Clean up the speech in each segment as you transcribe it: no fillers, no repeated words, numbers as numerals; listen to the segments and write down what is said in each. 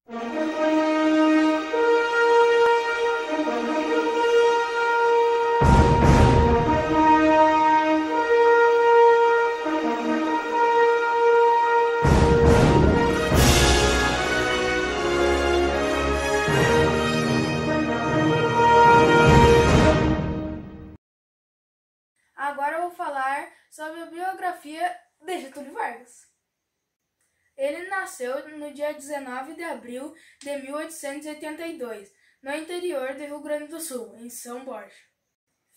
Agora eu vou falar sobre a biografia de Getúlio Vargas. Ele nasceu no dia 19 de abril de 1882, no interior do Rio Grande do Sul, em São Borja.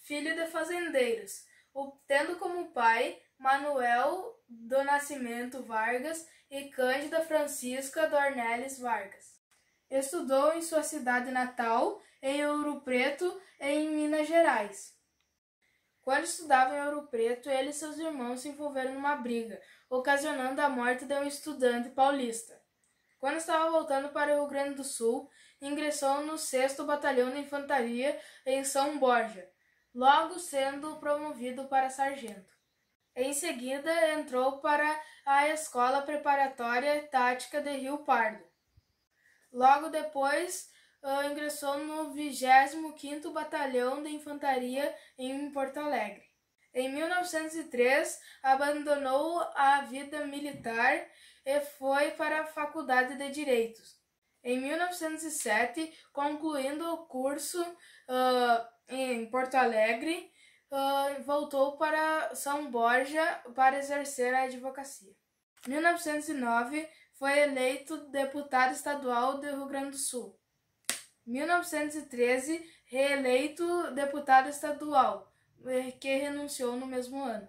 Filho de fazendeiros, tendo como pai Manuel do Nascimento Vargas e Cândida Francisca Dornelles Vargas. Estudou em sua cidade natal, em Ouro Preto, em Minas Gerais. Quando estudava em Ouro Preto, ele e seus irmãos se envolveram numa briga, ocasionando a morte de um estudante paulista. Quando estava voltando para o Rio Grande do Sul, ingressou no 6º Batalhão de Infantaria em São Borja, logo sendo promovido para sargento. Em seguida, entrou para a Escola Preparatória Tática de Rio Pardo. Logo depois, ingressou no 25º Batalhão de Infantaria em Porto Alegre. Em 1903, abandonou a vida militar e foi para a Faculdade de Direitos. Em 1907, concluindo o curso em Porto Alegre, voltou para São Borja para exercer a advocacia. Em 1909, foi eleito deputado estadual do Rio Grande do Sul. 1913, reeleito deputado estadual, que renunciou no mesmo ano.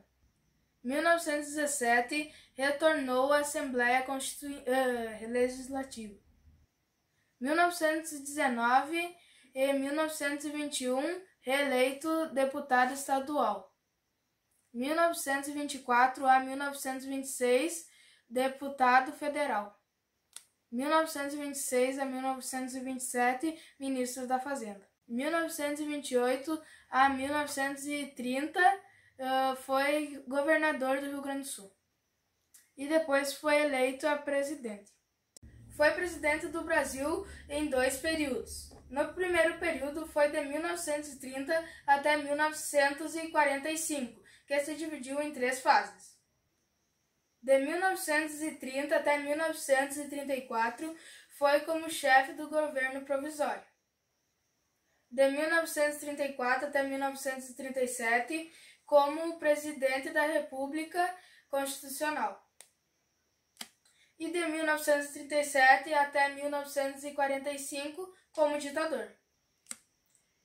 1917, retornou à Assembleia Legislativa. 1919 e 1921, reeleito deputado estadual. 1924 a 1926, deputado federal. 1926 a 1927, ministro da Fazenda. 1928 a 1930, foi governador do Rio Grande do Sul. E depois foi eleito a presidente. Foi presidente do Brasil em 2 períodos. No primeiro período foi de 1930 até 1945, que se dividiu em 3 fases. De 1930 até 1934, foi como chefe do governo provisório. De 1934 até 1937, como presidente da República Constitucional. E de 1937 até 1945, como ditador.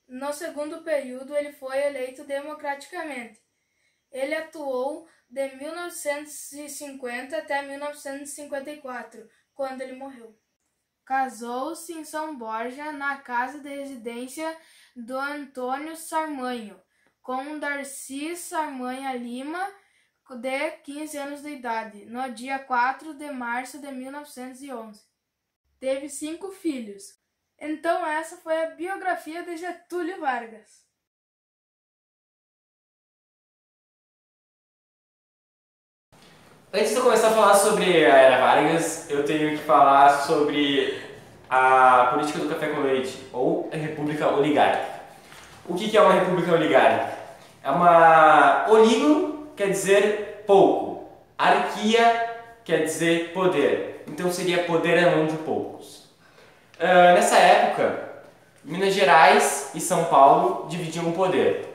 No segundo período, ele foi eleito democraticamente. Ele atuou de 1950 até 1954, quando ele morreu. Casou-se em São Borja, na casa de residência do Antônio Sarmanho, com Darcy Sarmanha Lima, de 15 anos de idade, no dia 4 de março de 1911. Teve 5 filhos. Então essa foi a biografia de Getúlio Vargas. Antes de eu começar a falar sobre a Era Vargas, eu tenho que falar sobre a política do café com leite, ou a república oligárquica. O que é uma república oligárquica? É uma... Oligo quer dizer pouco, arquia quer dizer poder, então seria poder na mão de poucos. Nessa época, Minas Gerais e São Paulo dividiam o poder.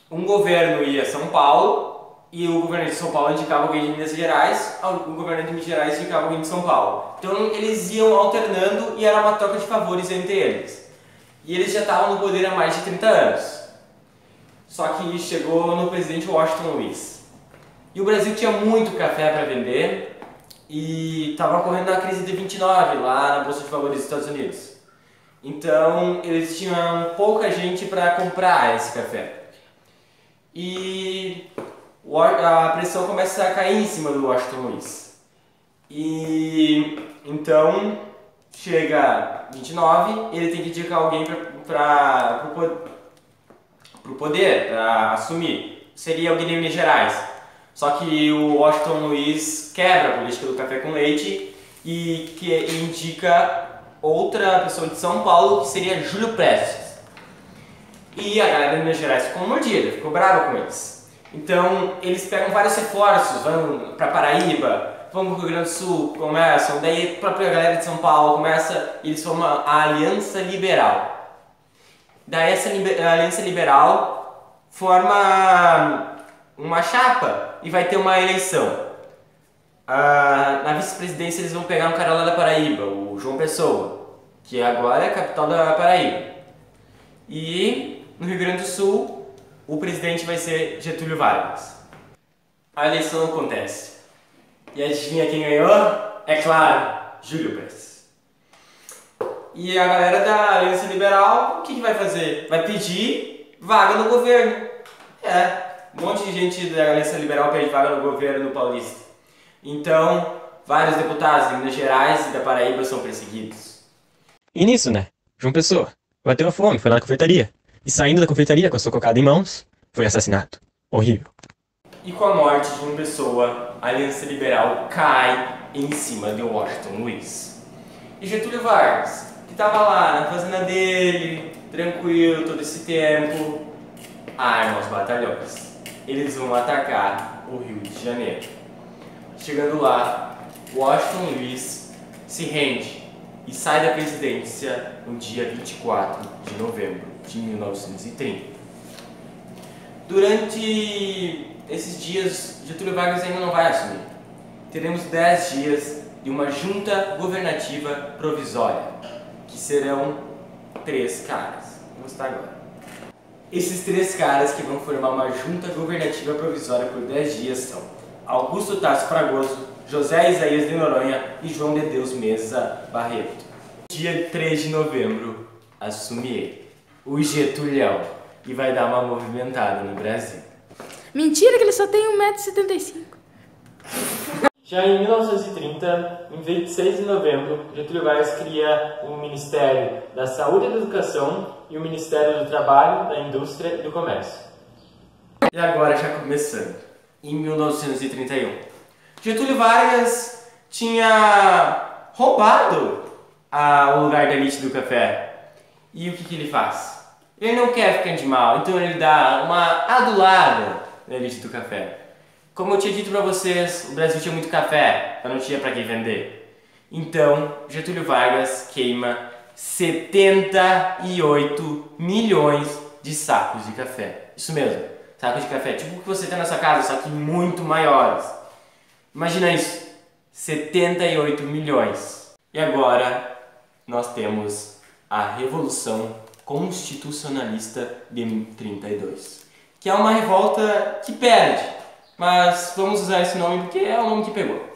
Um governo ia a São Paulo, e o governante de São Paulo indicava alguém de Minas Gerais, o governante de Minas Gerais indicava alguém de São Paulo. Então eles iam alternando e era uma troca de favores entre eles. E eles já estavam no poder há mais de 30 anos. Só que chegou no presidente Washington Luiz. E o Brasil tinha muito café para vender e estava ocorrendo a crise de 29 lá na Bolsa de Valores dos Estados Unidos. Então eles tinham pouca gente para comprar esse café. E a pressão começa a cair em cima do Washington Luiz. E então chega 29, ele tem que indicar alguém para o poder, para assumir. Seria alguém de Minas Gerais. Só que o Washington Luiz quebra a política do café com leite e que indica outra pessoa de São Paulo, que seria Júlio Prestes. E a galera de Minas Gerais ficou mordida, ficou brava com eles. Então eles pegam vários reforços, vão para Paraíba, vão para o Rio Grande do Sul, começam, daí a própria galera de São Paulo começa, eles formam a Aliança Liberal. Daí essa Aliança Liberal forma uma chapa e vai ter uma eleição. Na vice-presidência eles vão pegar um cara lá da Paraíba, o João Pessoa, que agora é a capital da Paraíba. E no Rio Grande do Sul, o presidente vai ser Getúlio Vargas. A eleição acontece. E adivinha quem ganhou? É claro, Júlio Prestes. E a galera da Aliança Liberal, o que vai fazer? Vai pedir vaga no governo. Um monte de gente da Aliança Liberal pede vaga no governo paulista. Então, vários deputados de Minas Gerais e da Paraíba são perseguidos. E nisso, né? João Pessoa bateu a fome, foi lá na confeitaria. E saindo da confeitaria com a sua cocada em mãos, foi assassinado. Horrível. E com a morte de João Pessoa, a Aliança Liberal cai em cima de Washington Luiz. E Getúlio Vargas, que estava lá na fazenda dele, tranquilo todo esse tempo, arma os batalhões. Eles vão atacar o Rio de Janeiro. Chegando lá, Washington Luiz se rende e sai da presidência no dia 24 de novembro de 1930. Durante esses dias, Getúlio Vargas ainda não vai assumir. Teremos 10 dias de uma junta governativa provisória, que serão 3 caras. Vou mostrar agora. Esses 3 caras que vão formar uma junta governativa provisória por 10 dias são Augusto Tarso Fragoso, José Isaías de Noronha e João de Deus Meza Barreto. Dia 3 de novembro, assume ele, o Getulhão, e vai dar uma movimentada no Brasil. Mentira que ele só tem 1,75 m. Já em 1930, em 26 de novembro, Getúlio Vargas cria o Ministério da Saúde e da Educação e o Ministério do Trabalho, da Indústria e do Comércio. E agora já começando. Em 1931, Getúlio Vargas tinha roubado o lugar da elite do café. E o que ele faz? Ele não quer ficar de mal, então ele dá uma adulada na elite do café. Como eu tinha dito para vocês, o Brasil tinha muito café, mas não tinha para quem vender. Então, Getúlio Vargas queima 78 milhões de sacos de café. Isso mesmo. Sacos de café, tipo o que você tem na sua casa, só que muito maiores. Imagina isso, 78 milhões. E agora nós temos a Revolução Constitucionalista de 32, que é uma revolta que perde, mas vamos usar esse nome porque é o nome que pegou.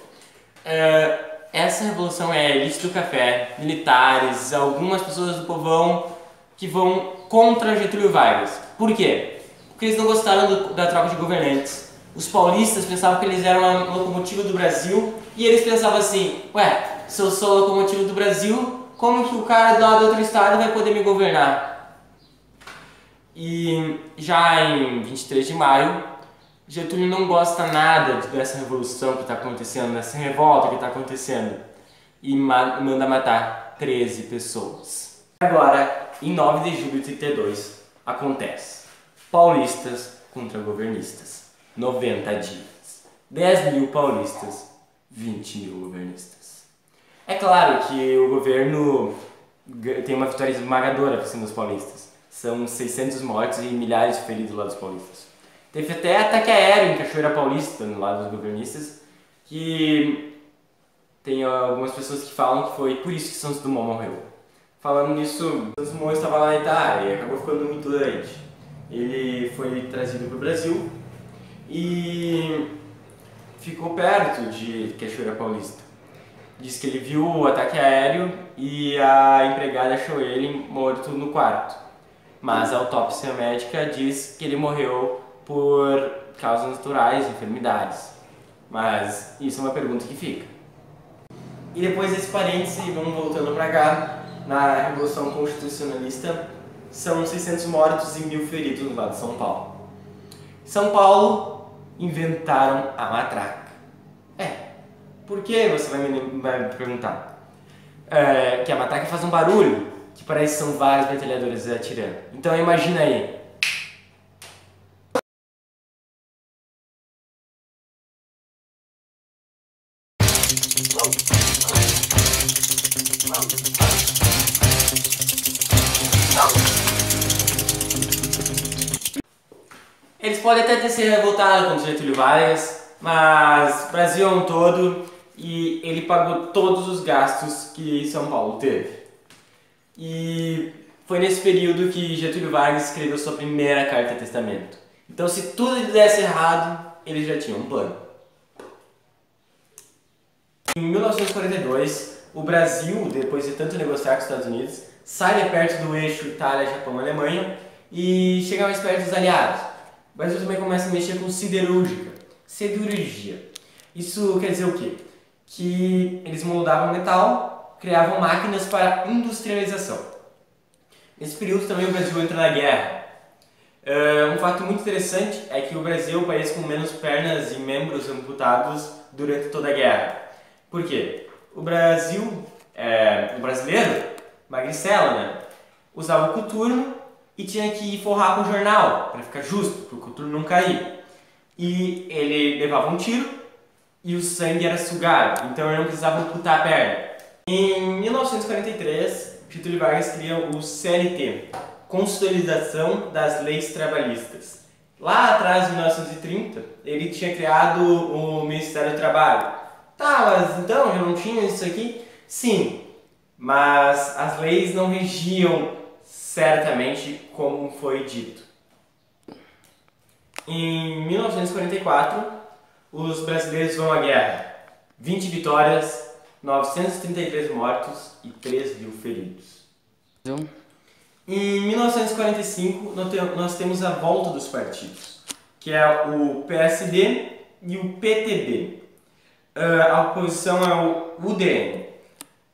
Essa revolução é a elite do café, militares, algumas pessoas do povão que vão contra Getúlio Vargas. Por quê? Porque eles não gostaram da troca de governantes. Os paulistas pensavam que eles eram a locomotiva do Brasil e eles pensavam assim, ué, se eu sou a locomotiva do Brasil, como que o cara lá do outro estado vai poder me governar? E já em 23 de maio, Getúlio não gosta nada dessa revolução que está acontecendo, dessa revolta que está acontecendo e manda matar 13 pessoas. Agora, em 9 de julho de 32, acontece. Paulistas contra governistas. 90 dias. 10 mil paulistas, 20 mil governistas. É claro que o governo tem uma vitória esmagadora por cima dos paulistas. São 600 mortos e milhares de feridos lá dos paulistas. Teve até ataque aéreo em Cachoeira Paulista, no lado dos governistas, que tem algumas pessoas que falam que foi por isso que Santos Dumont morreu. Falando nisso, Santos Dumont estava lá na Itália e acabou ficando muito doente. Ele foi trazido para o Brasil e ficou perto de Cachoeira Paulista. Diz que ele viu o ataque aéreo e a empregada achou ele morto no quarto. Mas a autópsia médica diz que ele morreu por causas naturais, enfermidades. Mas isso é uma pergunta que fica. E depois desse parêntese, vamos voltando para cá, na Revolução Constitucionalista, são 600 mortos e 1000 feridos no lado de São Paulo. São Paulo inventaram a matraca. Por que, você vai me perguntar? Que a matraca faz um barulho, que parece que são vários metralhadores atirando. Então imagina aí. Eles podem até ter se revoltado contra Getúlio Vargas, mas o Brasil é um todo e ele pagou todos os gastos que São Paulo teve. E foi nesse período que Getúlio Vargas escreveu sua primeira carta testamento. Então, se tudo desse errado, ele já tinha um plano. Em 1942, o Brasil, depois de tanto negociar com os Estados Unidos, sai de perto do eixo Itália, Japão, Alemanha e chega mais perto dos aliados. O Brasil também começa a mexer com siderurgia. Isso quer dizer o quê? Que eles moldavam metal, criavam máquinas para industrialização. Nesse período também o Brasil entra na guerra. Um fato muito interessante é que o Brasil é o país com menos pernas e membros amputados durante toda a guerra. Por quê? O brasileiro, magricela, né? Usava o coturno e tinha que forrar com jornal, para ficar justo, para o coturno não cair. E ele levava um tiro e o sangue era sugado, então ele não precisava amputar a perna. Em 1943, Getúlio Vargas cria o CLT, Consolidação das Leis Trabalhistas. Lá atrás, em 1930, ele tinha criado o Ministério do Trabalho. Tá, mas então já não tinha isso aqui? Sim, mas as leis não regiam certamente como foi dito. Em 1944, os brasileiros vão à guerra. 20 vitórias, 933 mortos e 3 mil feridos. Em 1945, nós temos a volta dos partidos, que é o PSD e o PTB. A oposição é o UDN.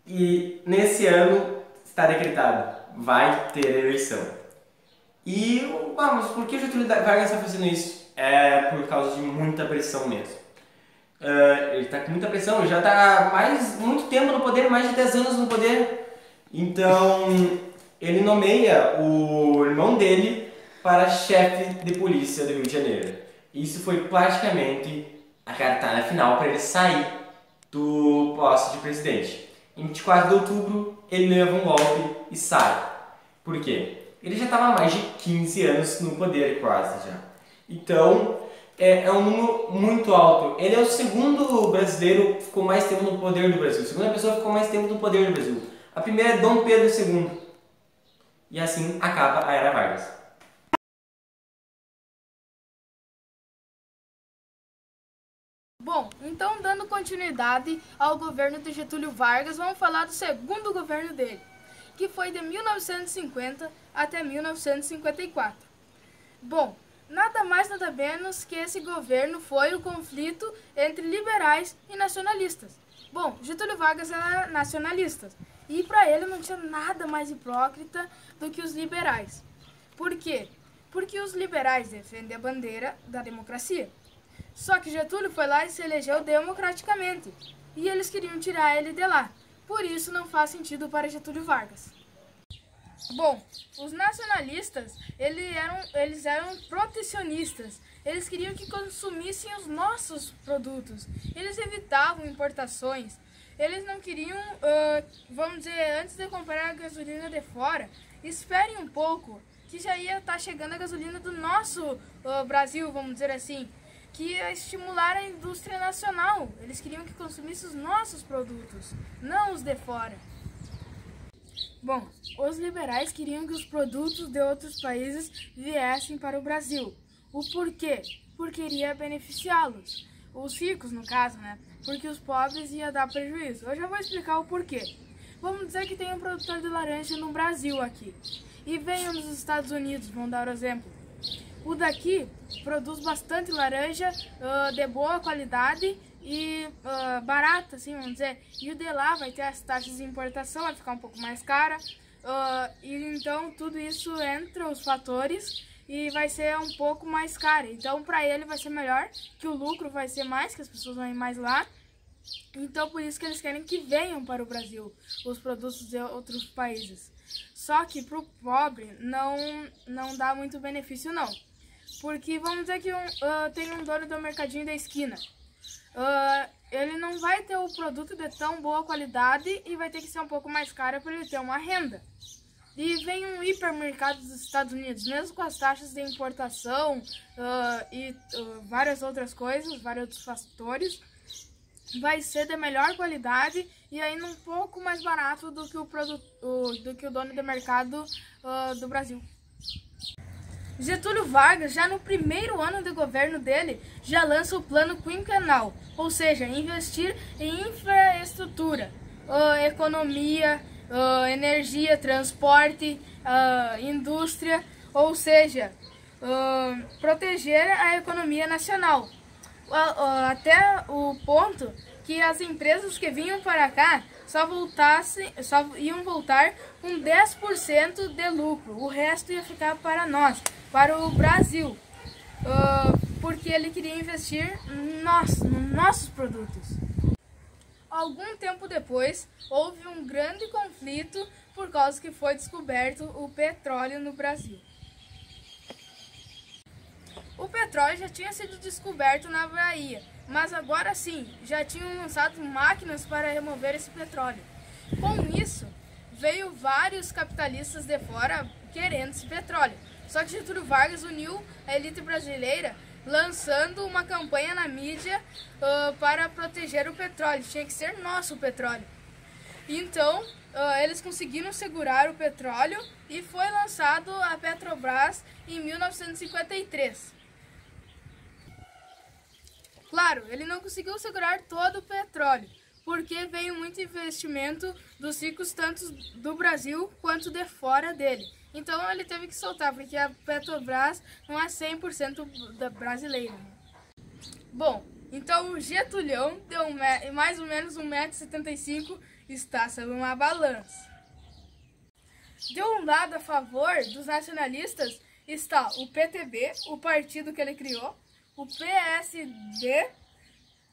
E nesse ano está decretado, vai ter eleição. E vamos, por que o Getúlio Vargas está fazendo isso? É por causa de muita pressão mesmo. Ele está com muita pressão, ele já está muito tempo no poder, mais de 10 anos no poder. Então ele nomeia o irmão dele para chefe de polícia do Rio de Janeiro. Isso foi praticamente a cartada final para ele sair do posto de presidente. Em 24 de outubro, ele leva um golpe e sai. Por quê? Ele já estava há mais de 15 anos no poder, quase já. Então, é um número muito alto. Ele é o segundo brasileiro que ficou mais tempo no poder do Brasil. A segunda pessoa que ficou mais tempo no poder do Brasil. A primeira é Dom Pedro II. E assim acaba a Era Vargas. Bom, então dando continuidade ao governo de Getúlio Vargas, vamos falar do segundo governo dele, que foi de 1950 até 1954. Bom, nada mais nada menos que esse governo foi o conflito entre liberais e nacionalistas. Bom, Getúlio Vargas era nacionalista e para ele não tinha nada mais hipócrita do que os liberais. Por quê? Porque os liberais defendem a bandeira da democracia. Só que Getúlio foi lá e se elegeu democraticamente, e eles queriam tirar ele de lá. Por isso não faz sentido para Getúlio Vargas. Bom, os nacionalistas, eles eram protecionistas. Eles queriam que consumissem os nossos produtos. Eles evitavam importações. Eles não queriam, vamos dizer, antes de comprar a gasolina de fora, esperem um pouco, que já ia estar chegando a gasolina do nosso Brasil, vamos dizer assim, que ia estimular a indústria nacional. Eles queriam que consumisse os nossos produtos, não os de fora. Bom, os liberais queriam que os produtos de outros países viessem para o Brasil. O porquê? Porque iria beneficiá-los. Os ricos, no caso, né? Porque os pobres ia dar prejuízo. Eu já vou explicar o porquê. Vamos dizer que tem um produtor de laranja no Brasil aqui. E venham nos Estados Unidos, vamos dar o exemplo. O daqui produz bastante laranja de boa qualidade e barata, assim, vamos dizer. E o de lá vai ter as taxas de importação, vai ficar um pouco mais cara. E então tudo isso entra os fatores e vai ser um pouco mais caro. Então para ele vai ser melhor, que o lucro vai ser mais, que as pessoas vão ir mais lá. Então por isso que eles querem que venham para o Brasil os produtos de outros países. Só que para o pobre não dá muito benefício não. Porque vamos dizer que tem um dono do mercadinho da esquina. Ele não vai ter o produto de tão boa qualidade e vai ter que ser um pouco mais caro para ele ter uma renda. E vem um hipermercado dos Estados Unidos, mesmo com as taxas de importação e várias outras coisas, vários outros fatores, vai ser de melhor qualidade e ainda um pouco mais barato do que o dono do mercado do Brasil. Getúlio Vargas, já no primeiro ano de governo dele, já lança o plano quinquenal, ou seja, investir em infraestrutura, economia, energia, transporte, indústria, ou seja, proteger a economia nacional. Até o ponto que as empresas que vinham para cá só iam voltar com 10% de lucro, o resto ia ficar para nós, para o Brasil, porque ele queria investir nos nossos produtos. Algum tempo depois, houve um grande conflito por causa que foi descoberto o petróleo no Brasil. O petróleo já tinha sido descoberto na Bahia, mas agora sim, já tinham lançado máquinas para remover esse petróleo. Com isso, veio vários capitalistas de fora querendo esse petróleo. Só que Getúlio Vargas uniu a elite brasileira lançando uma campanha na mídia para proteger o petróleo. Tinha que ser nosso o petróleo. Então, eles conseguiram segurar o petróleo e foi lançado a Petrobras em 1953. Claro, ele não conseguiu segurar todo o petróleo, porque veio muito investimento dos ricos, tanto do Brasil quanto de fora dele. Então ele teve que soltar, porque a Petrobras não é 100% da brasileira. Bom, então o Getulhão deu mais ou menos 1,75 m, está sob uma balança. De um lado a favor dos nacionalistas está o PTB, o partido que ele criou, o PSD,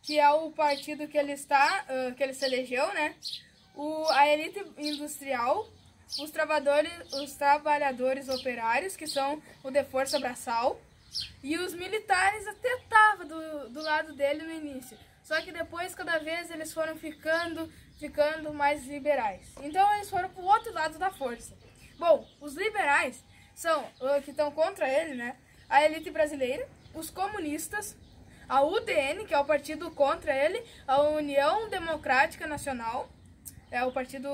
que é o partido que ele se elegeu, né? A elite industrial, os trabalhadores operários, que são o de força braçal, e os militares até estavam do lado dele no início. Só que depois, cada vez, eles foram ficando mais liberais. Então, eles foram para o outro lado da força. Bom, os liberais são que estão contra ele, né? A elite brasileira, os comunistas, a UDN, que é o partido contra ele, a União Democrática Nacional, é o partido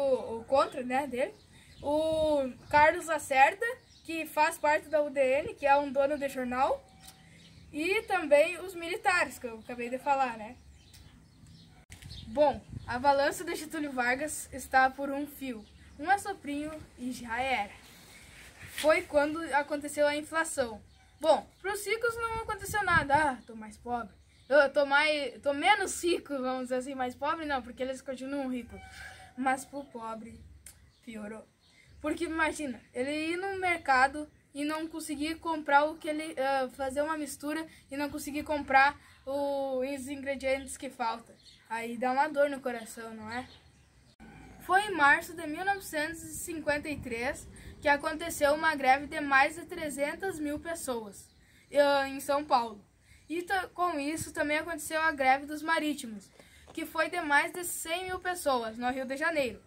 contra, né, dele, o Carlos Lacerda, que faz parte da UDN, que é um dono de jornal, e também os militares, que eu acabei de falar, né. Bom, a balança de Getúlio Vargas está por um fio, um assoprinho e já era. Foi quando aconteceu a inflação. Bom, para os ricos não aconteceu nada. Tô mais pobre. Tô menos rico, vamos dizer assim, mais pobre não, porque eles continuam ricos. Mas pro pobre, piorou. Porque imagina, ele ir no mercado e não conseguir comprar o que ele... fazer uma mistura e não conseguir comprar os ingredientes que faltam. Aí dá uma dor no coração, não é? Foi em março de 1953 que aconteceu uma greve de mais de 300 mil pessoas em São Paulo. E com isso também aconteceu a greve dos marítimos, que foi de mais de 100 mil pessoas no Rio de Janeiro.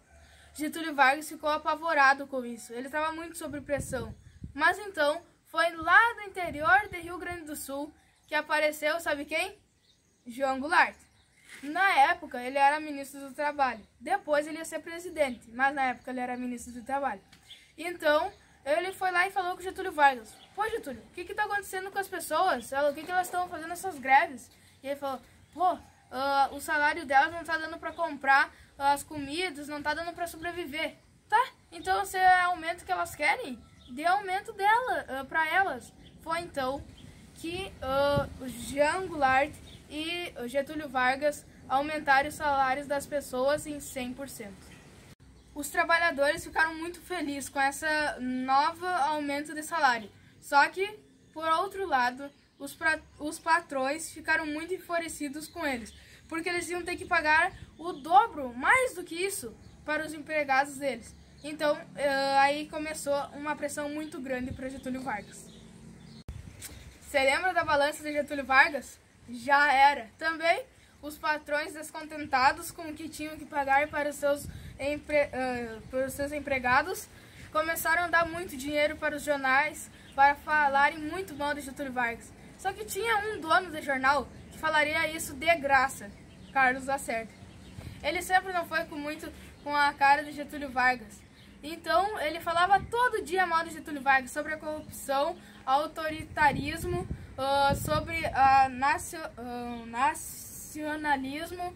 Getúlio Vargas ficou apavorado com isso, ele estava muito sob pressão. Mas então foi lá do interior de Rio Grande do Sul que apareceu, sabe quem? João Goulart. Na época ele era ministro do Trabalho, depois ele ia ser presidente, mas na época ele era ministro do Trabalho. Então ele foi lá e falou com Getúlio Vargas: pô, Getúlio, o que está acontecendo com as pessoas? O que elas estão fazendo essas greves? E ele falou: pô, o salário delas não está dando para comprar as comidas, não está dando para sobreviver. Tá, então se é aumento que elas querem, dê aumento dela para elas. Foi então que João Goulart e Getúlio Vargas aumentaram os salários das pessoas em 100%. Os trabalhadores ficaram muito felizes com essa nova aumento de salário. Só que, por outro lado, os patrões ficaram muito enfurecidos com eles, porque eles iam ter que pagar o dobro, mais do que isso, para os empregados deles. Então, aí começou uma pressão muito grande para Getúlio Vargas. Você lembra da balança de Getúlio Vargas? Já era. Também, os patrões descontentados com o que tinham que pagar para os seus empregados começaram a dar muito dinheiro para os jornais para falarem muito mal de Getúlio Vargas. Só que tinha um dono do jornal que falaria isso de graça, Carlos Lacerda. Ele sempre não foi com a cara de Getúlio Vargas. Então, ele falava todo dia mal de Getúlio Vargas, sobre a corrupção, autoritarismo, sobre nacionalismo,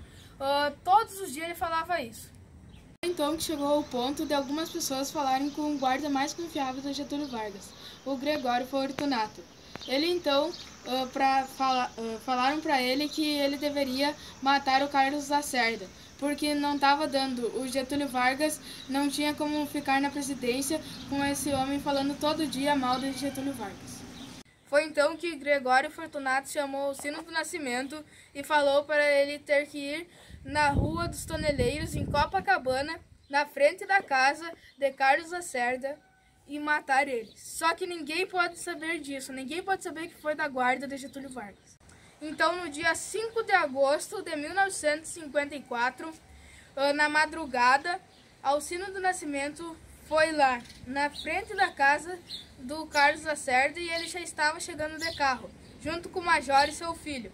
todos os dias ele falava isso. Então que chegou ao ponto de algumas pessoas falarem com o guarda mais confiável de Getúlio Vargas, o Gregório Fortunato. Ele então, falaram para ele que ele deveria matar o Carlos Lacerda, porque não estava dando. O Getúlio Vargas não tinha como ficar na presidência com esse homem falando todo dia mal de Getúlio Vargas. Foi então que Gregório Fortunato chamou Alcino do Nascimento e falou para ele ter que ir na Rua dos Toneleiros, em Copacabana, na frente da casa de Carlos Lacerda, e matar ele. Só que ninguém pode saber disso, ninguém pode saber que foi da guarda de Getúlio Vargas. Então, no dia 5 de agosto de 1954, na madrugada, Alcino do Nascimento foi lá, na frente da casa do Carlos Lacerda, e ele já estava chegando de carro, junto com o Major e seu filho.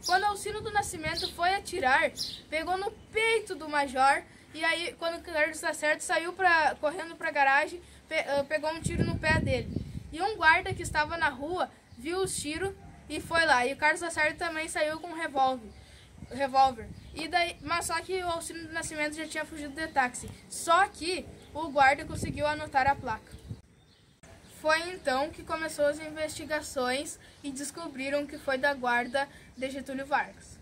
Quando Alcino do Nascimento foi atirar, pegou no peito do Major, e aí, quando o Carlos Lacerda saiu correndo para a garagem, pegou um tiro no pé dele. E um guarda que estava na rua viu os tiros e foi lá. E o Carlos Lacerda também saiu com um revólver. Mas só que o Alcino do Nascimento já tinha fugido de táxi. Só que o guarda conseguiu anotar a placa. Foi então que começou as investigações e descobriram que foi da guarda de Getúlio Vargas.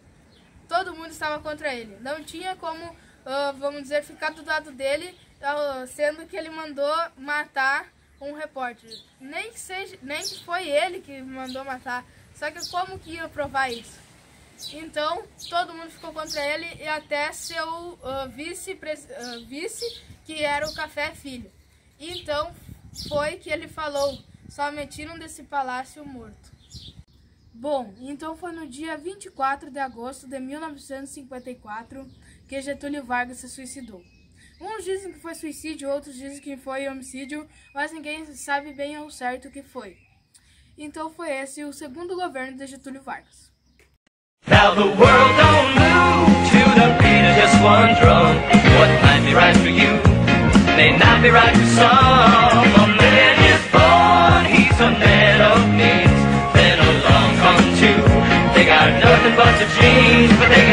Todo mundo estava contra ele. Não tinha como, vamos dizer, ficar do lado dele, sendo que ele mandou matar um repórter. Nem que foi ele que mandou matar. Só que como que ia provar isso? Então, todo mundo ficou contra ele, e até seu vice, que era o Café Filho. Então, foi que ele falou: só me tiram desse palácio morto. Bom, então foi no dia 24 de agosto de 1954 que Getúlio Vargas se suicidou. Uns dizem que foi suicídio, outros dizem que foi homicídio, mas ninguém sabe bem ao certo o que foi. Então foi esse o segundo governo de Getúlio Vargas. Now the world don't move to the beat of just one drum. What might be right for you may not be right for some. A man is born, he's a man of means. Then along come two, they got nothing but the dreams, but they